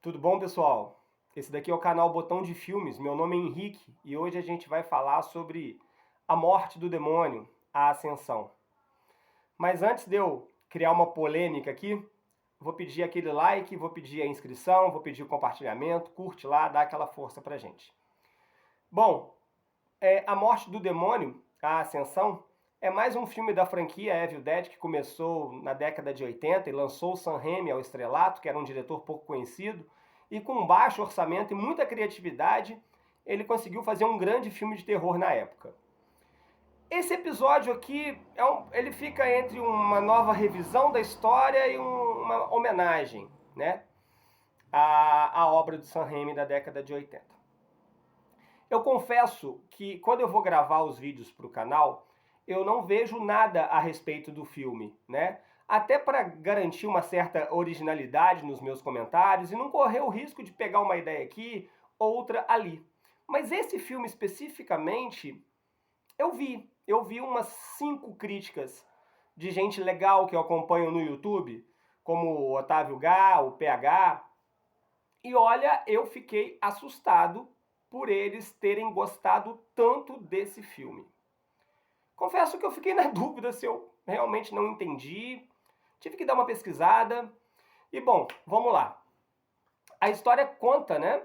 Tudo bom, pessoal? Esse daqui é o canal Botão de Filmes. Meu nome é Henrique e hoje a gente vai falar sobre A Morte do Demônio, a Ascensão. Mas antes de eu criar uma polêmica aqui, vou pedir aquele like, vou pedir a inscrição, vou pedir o compartilhamento, curte lá, dá aquela força pra gente. Bom, A Morte do Demônio, a Ascensão, é mais um filme da franquia Evil Dead que começou na década de 80 e lançou o Sam Raimi ao estrelato, que era um diretor pouco conhecido, e com um baixo orçamento e muita criatividade, ele conseguiu fazer um grande filme de terror na época. Esse episódio aqui, ele fica entre uma nova revisão da história e uma homenagem, né, à obra do Sam Raimi da década de 80. Eu confesso que quando eu vou gravar os vídeos para o canal, eu não vejo nada a respeito do filme, né? Até para garantir uma certa originalidade nos meus comentários e não correr o risco de pegar uma ideia aqui, outra ali. Mas esse filme especificamente, eu vi umas 5 críticas de gente legal que eu acompanho no YouTube, como o Otávio Gá, o PH, e olha, eu fiquei assustado por eles terem gostado tanto desse filme. Confesso que eu fiquei na dúvida se eu realmente não entendi, tive que dar uma pesquisada. E bom, vamos lá. A história conta, né,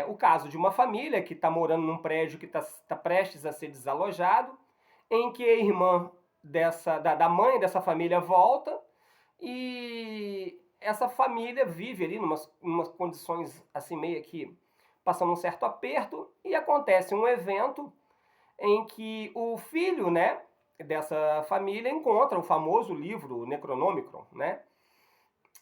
o caso de uma família que está morando num prédio que está prestes a ser desalojado, em que a irmã da mãe dessa família volta e essa família vive ali numas condições assim meio que passando um certo aperto e acontece um evento em que o filho, né, dessa família encontra o famoso livro Necronomicon, né?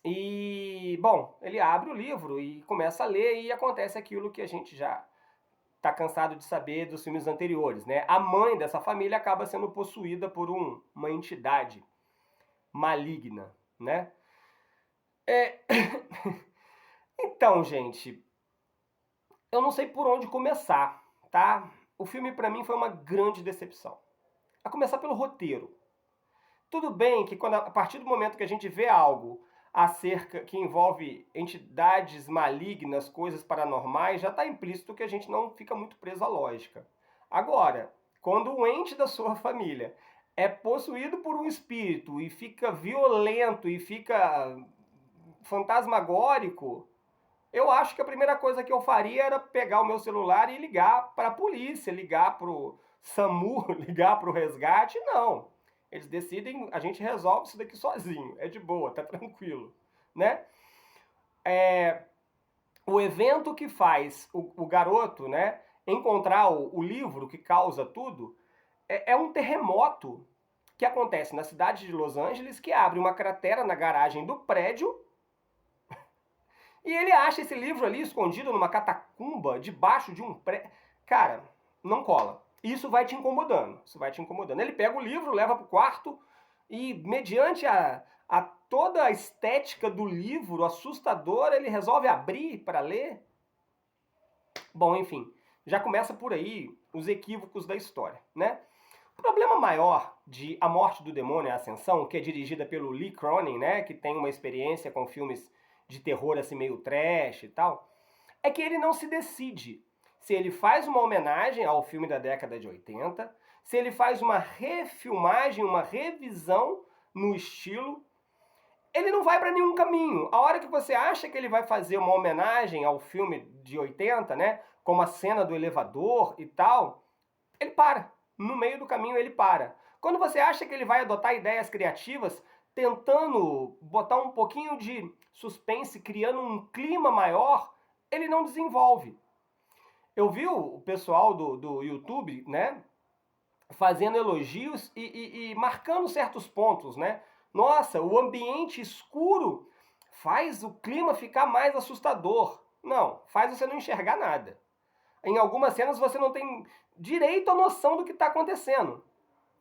E, bom, ele abre o livro e começa a ler e acontece aquilo que a gente já está cansado de saber dos filmes anteriores, né? A mãe dessa família acaba sendo possuída por uma entidade maligna, né? Então, gente, eu não sei por onde começar, tá? O filme para mim foi uma grande decepção. A começar pelo roteiro. Tudo bem que a partir do momento que a gente vê algo acerca que envolve entidades malignas, coisas paranormais, já está implícito que a gente não fica muito preso à lógica. Agora, quando um ente da sua família é possuído por um espírito e fica violento e fica fantasmagórico, eu acho que a primeira coisa que eu faria era pegar o meu celular e ligar para a polícia, ligar para o SAMU, ligar para o resgate. Não. Eles decidem, a gente resolve isso daqui sozinho. É de boa, tá tranquilo, né? O evento que faz o garoto, né, encontrar o livro que causa tudo é um terremoto que acontece na cidade de Los Angeles, que abre uma cratera na garagem do prédio e ele acha esse livro ali escondido numa catacumba, debaixo de um prédio. Cara, não cola. Isso vai te incomodando. Isso vai te incomodando. Ele pega o livro, leva pro quarto e, mediante toda a estética do livro assustadora, ele resolve abrir para ler. Bom, enfim, já começa por aí os equívocos da história, né? O problema maior de A Morte do Demônio e a Ascensão, que é dirigida pelo Lee Cronin, né, que tem uma experiência com filmes de terror assim meio trash e tal, é que ele não se decide se ele faz uma homenagem ao filme da década de 80, se ele faz uma refilmagem, uma revisão no estilo. Ele não vai para nenhum caminho. A hora que você acha que ele vai fazer uma homenagem ao filme de 80, né, como a cena do elevador e tal, ele para. No meio do caminho ele para. Quando você acha que ele vai adotar ideias criativas, tentando botar um pouquinho de suspense, criando um clima maior, ele não desenvolve. Eu vi o pessoal do YouTube, né, fazendo elogios e marcando certos pontos, né? Nossa, o ambiente escuro faz o clima ficar mais assustador. Não, faz você não enxergar nada. Em algumas cenas você não tem direito à noção do que está acontecendo,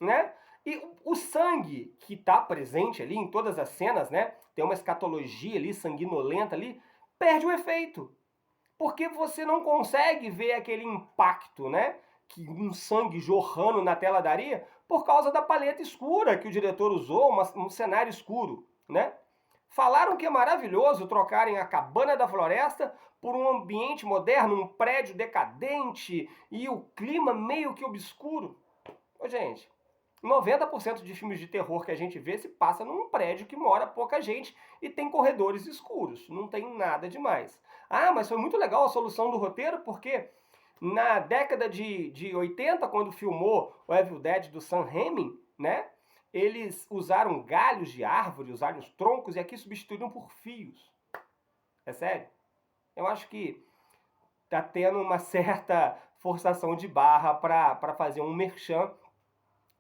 né? E o sangue que está presente ali em todas as cenas, né? Tem uma escatologia ali, sanguinolenta ali, perde o efeito. Porque você não consegue ver aquele impacto, né? Que um sangue jorrando na tela daria por causa da paleta escura que o diretor usou, um cenário escuro, né? Falaram que é maravilhoso trocarem a cabana da floresta por um ambiente moderno, um prédio decadente e o clima meio que obscuro. Ô, gente, 90% de filmes de terror que a gente vê se passa num prédio que mora pouca gente e tem corredores escuros. Não tem nada demais. Ah, mas foi muito legal a solução do roteiro, porque na década de 80, quando filmou o Evil Dead do Sam Raimi, né? Eles usaram galhos de árvore, usaram os troncos e aqui substituíram por fios. É sério? Eu acho que tá tendo uma certa forçação de barra para fazer um merchan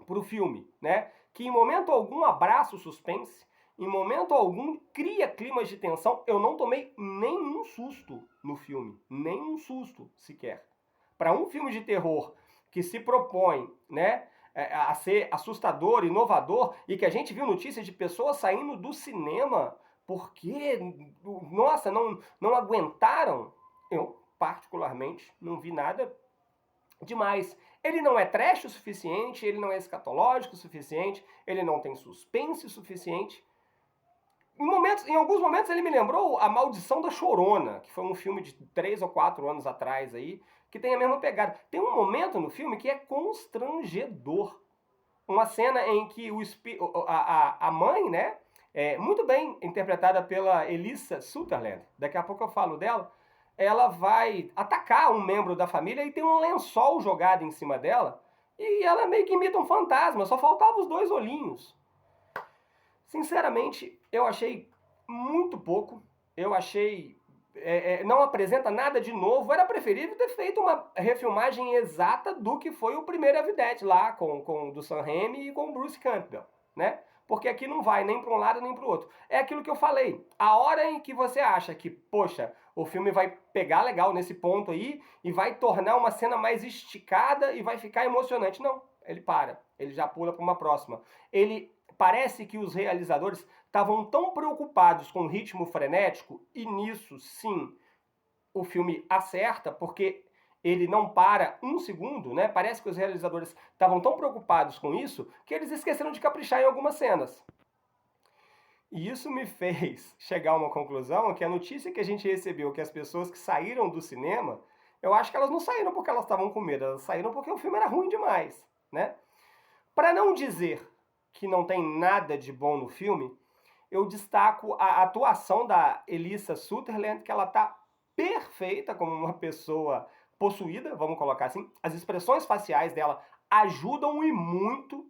pro filme, né? Que em momento algum abraça o suspense, em momento algum cria climas de tensão. Eu não tomei nenhum susto no filme, nenhum susto sequer. Para um filme de terror que se propõe, né, a ser assustador, inovador, e que a gente viu notícias de pessoas saindo do cinema porque, nossa, não aguentaram, eu particularmente não vi nada demais. Ele não é trash o suficiente, ele não é escatológico o suficiente, ele não tem suspense o suficiente. Em alguns momentos ele me lembrou A Maldição da Chorona, que foi um filme de 3 ou 4 anos atrás aí, que tem a mesma pegada. Tem um momento no filme que é constrangedor. Uma cena em que a mãe, né, muito bem interpretada pela Elissa Sutherland, daqui a pouco eu falo dela, ela vai atacar um membro da família e tem um lençol jogado em cima dela, e ela meio que imita um fantasma, só faltavam os dois olhinhos. Sinceramente, eu achei muito pouco. Eu achei... não apresenta nada de novo. Era preferível ter feito uma refilmagem exata do que foi o primeiro Evil Dead lá, com do Sam Raimi e com o Bruce Campbell, né? Porque aqui não vai nem para um lado nem para o outro. É aquilo que eu falei. A hora em que você acha que, poxa, o filme vai pegar legal nesse ponto aí e vai tornar uma cena mais esticada e vai ficar emocionante. Não, ele para. Ele já pula para uma próxima. Parece que os realizadores estavam tão preocupados com o ritmo frenético, e nisso, sim, o filme acerta, porque ele não para um segundo, né? Parece que os realizadores estavam tão preocupados com isso que eles esqueceram de caprichar em algumas cenas. E isso me fez chegar a uma conclusão que a notícia que a gente recebeu, que as pessoas que saíram do cinema, eu acho que elas não saíram porque elas estavam com medo, elas saíram porque o filme era ruim demais, né? Para não dizer que não tem nada de bom no filme, eu destaco a atuação da Elissa Sutherland, que ela tá perfeita como uma pessoa possuída, vamos colocar assim. As expressões faciais dela ajudam e muito.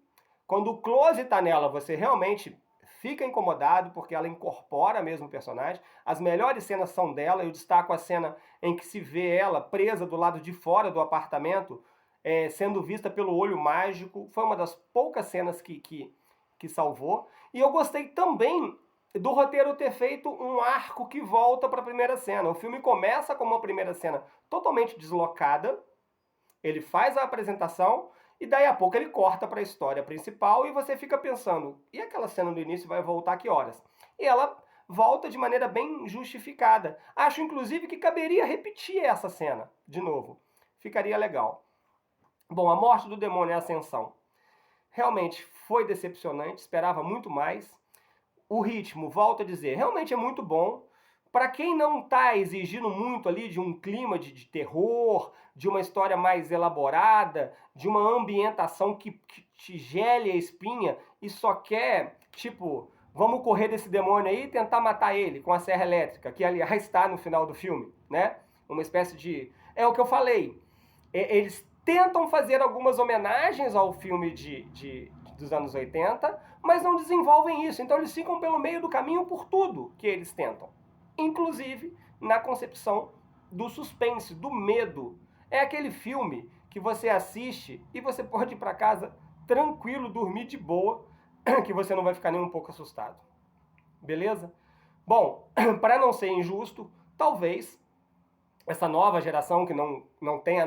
Quando o close tá nela, você realmente fica incomodado, porque ela incorpora mesmo o personagem. As melhores cenas são dela. Eu destaco a cena em que se vê ela presa do lado de fora do apartamento, sendo vista pelo olho mágico. Foi uma das poucas cenas que salvou. E eu gostei também do roteiro ter feito um arco que volta para a primeira cena. O filme começa com uma primeira cena totalmente deslocada, ele faz a apresentação e daí a pouco ele corta para a história principal e você fica pensando, e aquela cena do início vai voltar a que horas? E ela volta de maneira bem justificada. Acho inclusive que caberia repetir essa cena de novo. Ficaria legal. Bom, a morte do demônio e a ascensão. Realmente foi decepcionante, esperava muito mais. O ritmo, volto a dizer, realmente é muito bom. Para quem não está exigindo muito ali de um clima de terror, de uma história mais elaborada, de uma ambientação que te gele a espinha e só quer, tipo, vamos correr desse demônio aí e tentar matar ele com a serra elétrica, que aliás está no final do filme, né? Uma espécie de... É o que eu falei. Eles tentam fazer algumas homenagens ao filme dos anos 80, mas não desenvolvem isso. Então eles ficam pelo meio do caminho por tudo que eles tentam. Inclusive na concepção do suspense, do medo. É aquele filme que você assiste e você pode ir para casa tranquilo, dormir de boa, que você não vai ficar nem um pouco assustado. Beleza? Bom, para não ser injusto, talvez essa nova geração que não tem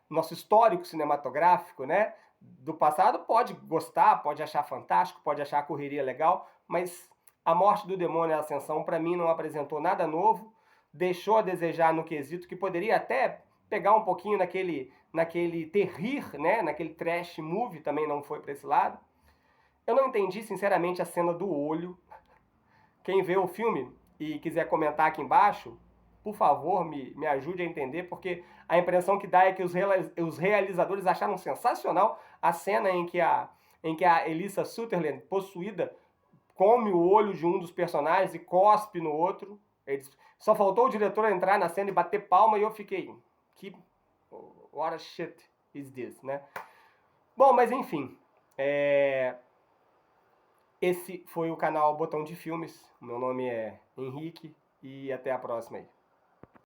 nosso histórico cinematográfico, né, do passado, pode gostar, pode achar fantástico, pode achar a correria legal, mas A Morte do Demônio e a Ascensão, para mim, não apresentou nada novo, deixou a desejar no quesito que poderia até pegar um pouquinho naquele terrir, né, naquele trash movie, também não foi para esse lado. Eu não entendi, sinceramente, a cena do olho. quem vê o filme e quiser comentar aqui embaixo, por favor, me ajude a entender, porque a impressão que dá é que os realizadores acharam sensacional a cena em que a Elissa Sutherland, possuída, come o olho de um dos personagens e cospe no outro. Só faltou o diretor entrar na cena e bater palma e eu fiquei... What a shit is this, né? Bom, mas enfim... Esse foi o canal Botão de Filmes. Meu nome é Henrique e até a próxima aí.